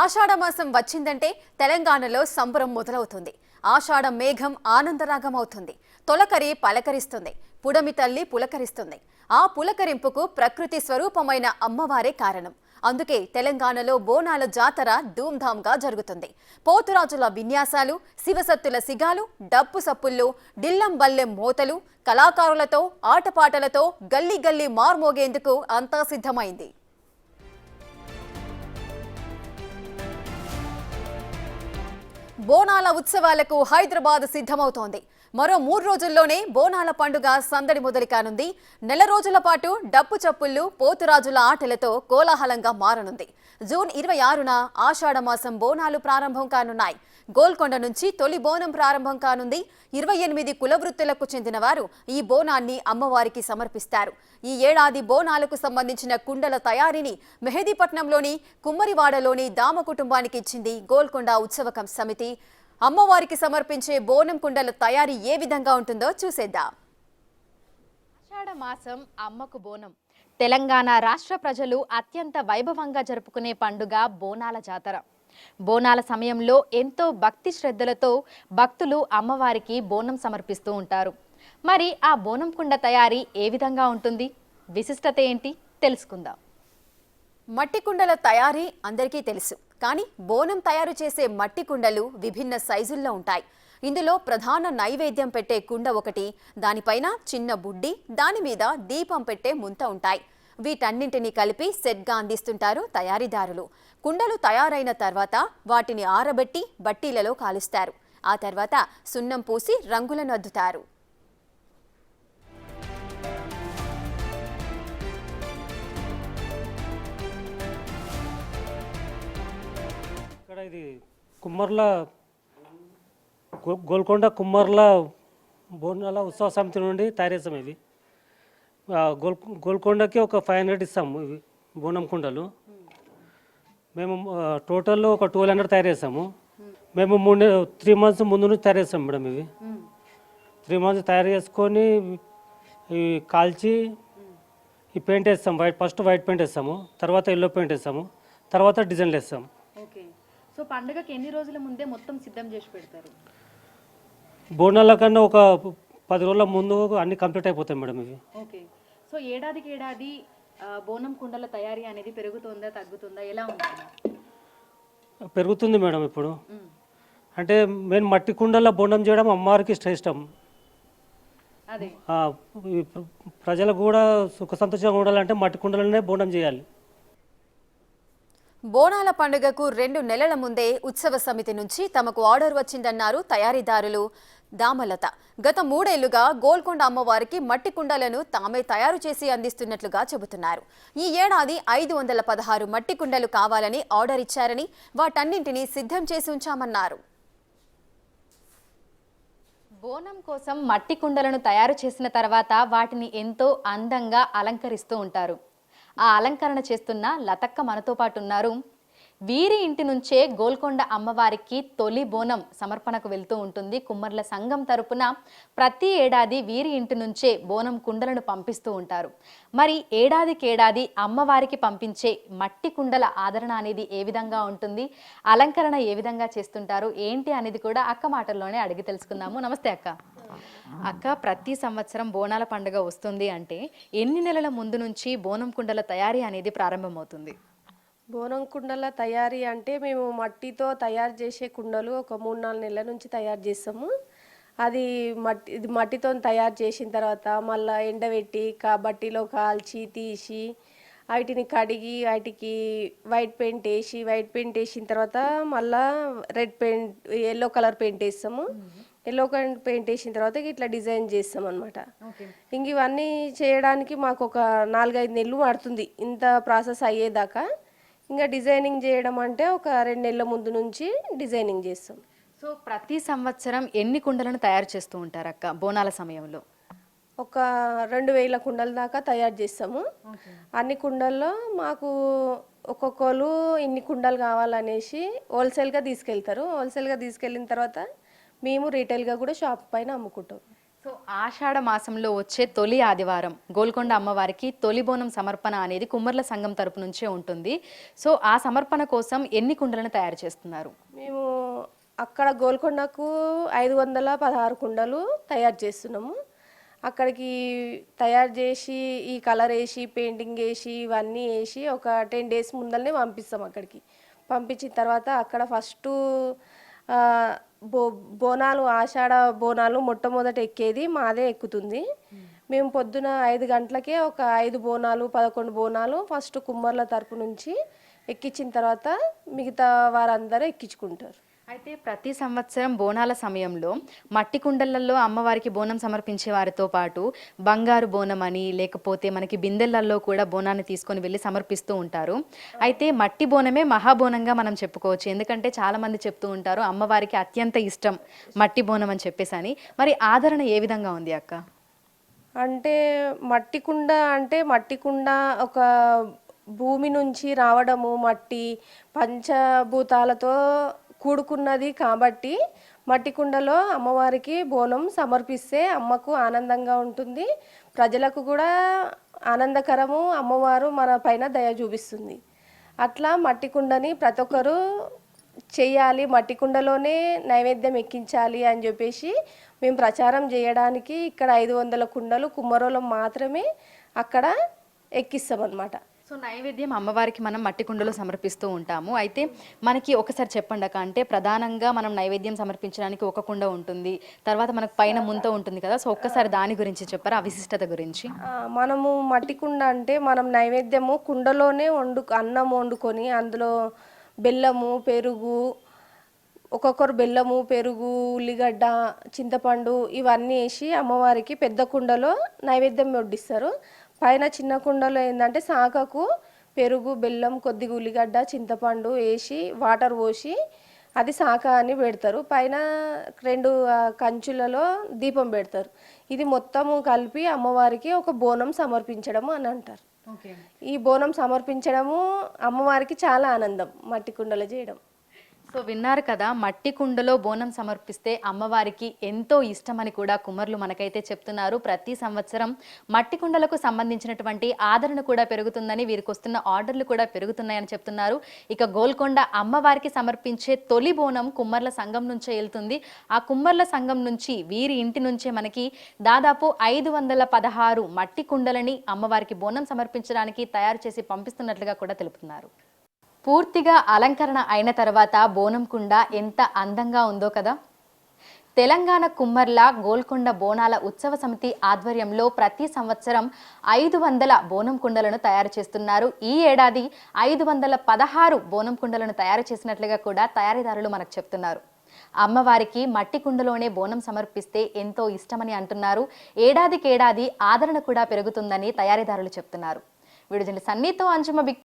ఆషాఢమాసం వచ్చిందంటే తెలంగాణలో సంబరం మొదలవుతుంది. ఆషాఢ మేఘం ఆనందరాగం అవుతుంది. తొలకరి పలకరిస్తుంది. పుడమి తల్లి పులకరిస్తుంది. ఆ పులకరింపుకు ప్రకృతి స్వరూపమైన అమ్మవారే కారణం. అందుకే తెలంగాణలో బోనాల జాతర ధూమ్ధామ్గా జరుగుతుంది. పోతురాజుల విన్యాసాలు, శివసత్తుల సిగాలు, డప్పు సప్పుల్లో, డిల్లం బల్లెం మోతలు, కళాకారులతో, ఆటపాటలతో గల్లీ గల్లీ మార్మోగేందుకు అంతా సిద్ధమైంది. బోనాల ఉత్సవాలకు హైదరాబాద్ సిద్ధమవుతోంది. మరో 3 రోజుల్లోనే బోనాల పండుగ సందడి మొదలు కానుంది. నెల రోజుల పాటు డప్పు చప్పుళ్లు, పోతురాజుల ఆటలతో కోలాహలంగా మారనుంది. జూన్ 26న ఆషాఢమాసం బోనాలు ప్రారంభం కానున్నాయి. గోల్కొండ నుంచి తొలి బోనం ప్రారంభం కానుంది. 28 కులవృత్తులకు చెందిన వారు ఈ బోనాన్ని అమ్మవారికి సమర్పిస్తారు. ఈ ఏడాది బోనాలకు సంబంధించిన కుండల తయారీని మెహదీపట్నంలోని కుమ్మరివాడలోని దామ కుటుంబానికి ఇచ్చింది గోల్కొండ ఉత్సవకం సమితి. అమ్మవారికి సమర్పించే బోనం కుండల తయారీ ఏ విధంగా ఉంటుందో చూసేద్దాం. ఆషాఢ మాసం అమ్మకు బోనం. తెలంగాణ రాష్ట్ర ప్రజలు అత్యంత వైభవంగా జరుపుకునే పండుగ బోనాల జాతర. బోనాల సమయంలో ఎంతో భక్తి శ్రద్ధలతో భక్తులు అమ్మవారికి బోనం సమర్పిస్తూ ఉంటారు. మరి ఆ బోనం కుండ తయారీ ఏ విధంగా ఉంటుంది, విశిష్టత ఏంటి తెలుసుకుందాం. మట్టి కుండల తయారీ అందరికీ తెలుసు. కానీ బోనం తయారు చేసే మట్టి కుండలు విభిన్న సైజుల్లో ఉంటాయి. ఇందులో ప్రధాన నైవేద్యం పెట్టే కుండ ఒకటి, దానిపైన చిన్న బుడ్డి, దాని మీద దీపం పెట్టే ముంత ఉంటాయి. వీటన్నింటినీ కలిపి సెట్గా అందిస్తుంటారు తయారీదారులు. కుండలు తయారైన తర్వాత వాటిని ఆరబెట్టి బట్టీలలో కాలుస్తారు. ఆ తర్వాత సున్నం పూసి రంగులను అద్దుతారు. ఇది కుమ్మర్ల గోల్కొండ కుమ్మర్ల బోనాల ఉత్సవ సమితి నుండి తయారు చేస్తాం. ఇవి గోల్కొండకి ఒక 500 ఇస్తాము. ఇవి బోనం కుండలు మేము టోటల్లో ఒక 1200 తయారు చేస్తాము. మేము 3 మంత్స్ ముందు నుంచి తయారు చేస్తాం మేడం. ఇవి 3 మంత్స్ తయారు చేసుకొని ఇవి కాల్చి ఈ పెయింట్ వేస్తాం. ఫస్ట్ వైట్ పెయింట్ వేస్తాము, తర్వాత ఎల్లో పెయింట్ వేస్తాము, తర్వాత డిజైన్లు వేస్తాం. సో పండుగకి ఎన్ని రోజుల ముందే మొత్తం సిద్ధం చేసి పెడతారు? బోనాల కన్నా ఒక 10 రోజుల ముందు అన్ని కంప్లీట్ అయిపోతాయి మేడం. ఇవి ఓకే. సో ఏడాదికి ఏడాది బోనం కుండల తయారీ అనేది పెరుగుతుందా తగ్గుతుందా, ఎలా ఉంటుంది? పెరుగుతుంది మేడం. ఇప్పుడు అంటే మేము మట్టి కుండల బోనం చేయడం అమ్మవారికి శ్రేష్టం. అదే ప్రజలకు కూడా సుఖ సంతోషంగా ఉండాలంటే మట్టి కుండలనే బోనం చేయాలి. బోనాల పండుగకు 2 నెలల ముందే ఉత్సవ సమితి నుంచి తమకు ఆర్డర్ వచ్చిందన్నారు తయారీదారులు దామలత. గత 3 ఏళ్లుగా గోల్కొండ అమ్మవారికి మట్టి కుండలను తామే తయారు చేసి అందిస్తున్నట్లుగా చెబుతున్నారు. ఈ ఏడాది 516 మట్టి కుండలు కావాలని ఆర్డర్ ఇచ్చారని, వాటన్నింటినీ సిద్ధం చేసి ఉంచామన్నారు. బోనం కోసం మట్టి కుండలను తయారు చేసిన తర్వాత వాటిని ఎంతో అందంగా అలంకరిస్తూ ఉంటారు. ఆ అలంకరణ చేస్తున్న లతక్క మనతో పాటు ఉన్నారు. వీరి ఇంటి నుంచే గోల్కొండ అమ్మవారికి తొలి బోనం సమర్పణకు వెళ్తూ ఉంటుంది. కుమ్మర్ల సంఘం తరపున ప్రతి ఏడాది వీరి ఇంటి నుంచే బోనం కుండలను పంపిస్తూ ఉంటారు. మరి ఏడాదికేడాది అమ్మవారికి పంపించే మట్టి కుండల ఆదరణ అనేది ఏ విధంగా ఉంటుంది, అలంకరణ ఏ విధంగా చేస్తుంటారు ఏంటి అనేది కూడా అక్క మాటల్లోనే అడిగి తెలుసుకుందాము. నమస్తే అక్క. అక్క, ప్రతి సంవత్సరం బోనాల పండుగ వస్తుంది అంటే ఎన్ని నెలల ముందు నుంచి బోనం కుండల తయారీ అనేది ప్రారంభమవుతుంది? బోనం కుండల తయారీ అంటే మేము మట్టితో తయారు చేసే కుండలు ఒక 3-4 నెలల నుంచి తయారు చేస్తాము. అది మట్టితో తయారు చేసిన తర్వాత మళ్ళీ ఎండబెట్టి బట్టిలో కాల్చి తీసి వాటిని కడిగి వాటికి వైట్ పెయింట్ వేసిన తర్వాత మళ్ళీ red paint, yellow colour paint వేస్తాము. ఎల్లో కలర్ పెయింట్ వేసిన తర్వాత ఇట్లా డిజైన్ చేస్తాం అనమాట. ఇంక ఇవన్నీ చేయడానికి మాకు ఒక 4-5 నెలలు పడుతుంది ఇంత ప్రాసెస్ అయ్యేదాకా. ఇంకా డిజైనింగ్ చేయడం అంటే ఒక 2 నెలల ముందు నుంచి డిజైనింగ్ చేస్తాం. సో ప్రతి సంవత్సరం ఎన్ని కుండలను తయారు చేస్తూ ఉంటారు అక్క బోనాల సమయంలో? ఒక 2000 కుండల దాకా తయారు చేస్తాము. అన్ని కుండల్లో మాకు ఒక్కొక్కరు ఇన్ని కుండలు కావాలనేసి హోల్సేల్గా తీసుకెళ్తారు. హోల్సేల్గా తీసుకెళ్ళిన తర్వాత మేము రీటైల్గా కూడా షాప్ పైన అమ్ముకుంటాం. సో ఆషాఢ మాసంలో వచ్చే తొలి ఆదివారం గోల్కొండ అమ్మవారికి తొలి బోనం సమర్పణ అనేది కుమ్మర్ల సంఘం తరపు నుంచే ఉంటుంది. సో ఆ సమర్పణ కోసం ఎన్ని కుండలను తయారు చేస్తున్నారు? మేము అక్కడ గోల్కొండకు 516 కుండలు తయారు చేస్తున్నాము. అక్కడికి తయారు చేసి ఈ కలర్ వేసి పెయింటింగ్ వేసి ఇవన్నీ వేసి ఒక 10 days ముందరనే పంపిస్తాం. అక్కడికి పంపించిన తర్వాత అక్కడ ఫస్ట్ బోనాలు ఆషాఢ బోనాలు మొట్టమొదట ఎక్కేది మాదే ఎక్కుతుంది. మేము పొద్దున 5 గంటలకే ఒక 5 బోనాలు 11 బోనాలు ఫస్ట్ కుమ్మర్ల తరపు నుంచి ఎక్కించిన తర్వాత మిగతా వారందరూ ఎక్కించుకుంటారు. అయితే ప్రతి సంవత్సరం బోనాల సమయంలో మట్టి కుండలలో అమ్మవారికి బోనం సమర్పించే వారితో పాటు బంగారు బోనం అని లేకపోతే మనకి బిందెలలో కూడా బోనాన్ని తీసుకొని వెళ్ళి సమర్పిస్తూ ఉంటారు. అయితే మట్టి బోనమే మహాబోనంగా మనం చెప్పుకోవచ్చు. ఎందుకంటే చాలా మంది చెప్తూ ఉంటారు అమ్మవారికి అత్యంత ఇష్టం మట్టి బోనం అని చెప్పేసి అని. మరి ఆదరణ ఏ విధంగా ఉంది అక్క? అంటే మట్టి కుండ ఒక భూమి నుంచి రావడము, మట్టి పంచభూతాలతో కూడుకున్నది కాబట్టి మట్టి కుండలో అమ్మవారికి బోనం సమర్పిస్తే అమ్మకు ఆనందంగా ఉంటుంది, ప్రజలకు కూడా ఆనందకరము, అమ్మవారు మన పైన దయ చూపిస్తుంది. అట్లా మట్టి కుండని ప్రతి ఒక్కరు చెయ్యాలి, మట్టి కుండలోనే నైవేద్యం ఎక్కించాలి అని చెప్పేసి మేము ప్రచారం చేయడానికి ఇక్కడ 500 కుండలు కుమ్మరోలం మాత్రమే అక్కడ ఎక్కిస్తామన్నమాట. సో నైవేద్యం అమ్మవారికి మనం మట్టి కుండలో సమర్పిస్తూ ఉంటాము. అయితే మనకి ఒకసారి చెప్పండి అక్క, అంటే ప్రధానంగా మనం నైవేద్యం సమర్పించడానికి ఒక కుండ ఉంటుంది, తర్వాత మనకు పైన ముంత ఉంటుంది కదా. సో ఒక్కసారి దాని గురించి చెప్పారా, ఆ విశిష్టత గురించి? మనము మట్టి కుండ అంటే మనం నైవేద్యము కుండలోనే అన్నం వండుకొని అందులో బెల్లము పెరుగు, ఒక్కొక్కరు బెల్లము పెరుగు ఉల్లిగడ్డ చింతపండు ఇవన్నీ వేసి అమ్మవారికి పెద్ద కుండలో నైవేద్యం వడ్డిస్తారు. పైన చిన్న కుండలో ఏంటంటే సాకకు పెరుగు బెల్లం కొద్దిగా ఉల్లిగడ్డ చింతపండు వేసి వాటర్ పోసి అది సాక అని పెడతారు. పైన 2 కంచులలో దీపం పెడతారు. ఇది మొత్తము కలిపి అమ్మవారికి ఒక బోనం సమర్పించడము అని అంటారు. ఈ బోనం సమర్పించడము అమ్మవారికి చాలా ఆనందం మట్టి కుండలో చేయడం. సో విన్నారు కదా, మట్టి కుండలో బోనం సమర్పిస్తే అమ్మవారికి ఎంతో ఇష్టమని కూడా కుమ్మర్లు మనకైతే చెప్తున్నారు. ప్రతి సంవత్సరం మట్టి కుండలకు సంబంధించినటువంటి ఆదరణ కూడా పెరుగుతుందని, వీరికి వస్తున్న ఆర్డర్లు కూడా పెరుగుతున్నాయని చెప్తున్నారు. ఇక గోల్కొండ అమ్మవారికి సమర్పించే తొలి బోనం కుమ్మర్ల సంఘం నుంచే వెళ్తుంది. ఆ కుమ్మర్ల సంఘం నుంచి వీరి ఇంటి నుంచే మనకి దాదాపు 516 మట్టి కుండలని అమ్మవారికి బోనం సమర్పించడానికి తయారు చేసి పంపిస్తున్నట్లుగా కూడా తెలుపుతున్నారు. పూర్తిగా అలంకరణ అయిన తర్వాత బోనం కుండ ఎంత అందంగా ఉందో కదా. తెలంగాణ కుమ్మర్ల గోల్కొండ బోనాల ఉత్సవ సమితి ఆధ్వర్యంలో ప్రతి సంవత్సరం 500 బోనం కుండలను తయారు చేస్తున్నారు. ఈ ఏడాది 516 బోనం కుండలను తయారు చేసినట్లుగా కూడా తయారీదారులు మనకు చెప్తున్నారు. అమ్మవారికి మట్టి కుండలోనే బోనం సమర్పిస్తే ఎంతో ఇష్టమని అంటున్నారు. ఏడాదికేడాది ఆదరణ కూడా పెరుగుతుందని తయారీదారులు చెప్తున్నారు. వీడియో సన్నీతో అంజుమ.